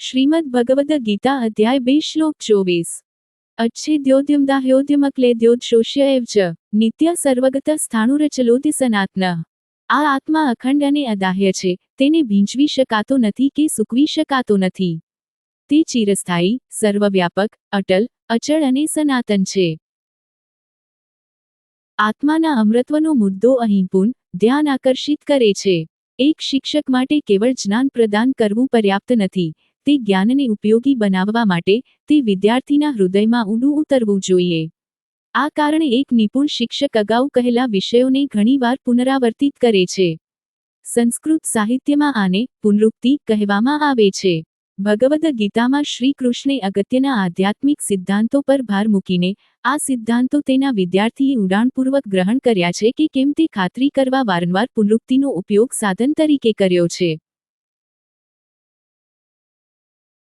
શ્રીમદ્ ભગવદ ગીતા અધ્યાય 2 શ્લોક 24 अच्छेद्योद्यमदाह्योद्यमक्लेद्योत्शोष्य एव च नित्य सर्वगत સ્થાણુરચલોતિ સનાતન। આ આત્મા અખંડ અને અદાહ્ય છે, તેને ભીંચવી શકાતો નથી કે સૂકવી શકાતો નથી। તે ચિરસ્થાયી, સર્વવ્યાપક, અટલ, અચળ અને સનાતન છે। આત્માના અમૃતત્વનો મુદ્દો અહીં પૂર્ણ ધ્યાન આકર્ષિત કરે છે। એક શિક્ષક માટે કેવળ જ્ઞાન પ્રદાન કરવું પર્યાપ્ત નથી, તે જ્ઞાનને ઉપયોગી બનાવવા માટે તે વિદ્યાર્થીના હૃદયમાં ઊંડું ઉતરવું જોઈએ। આ કારણે એક નિપુણ શિક્ષક અગાઉ કહેલા વિષયોને ઘણીવાર પુનરાવર્તિત કરે છે। સંસ્કૃત સાહિત્યમાં આને પુનરુક્તિ કહેવામાં આવે છે। ભગવદ ગીતામાં શ્રી કૃષ્ણે અગત્યના આધ્યાત્મિક સિદ્ધાંતો પર ભાર મૂકીને આ સિદ્ધાંતો તેના વિદ્યાર્થીએ ઊંડાણપૂર્વક ગ્રહણ કર્યા છે કે કેમ તે ખાતરી કરવા વારંવાર પુનરુક્તિનો ઉપયોગ સાધન તરીકે કર્યો છે।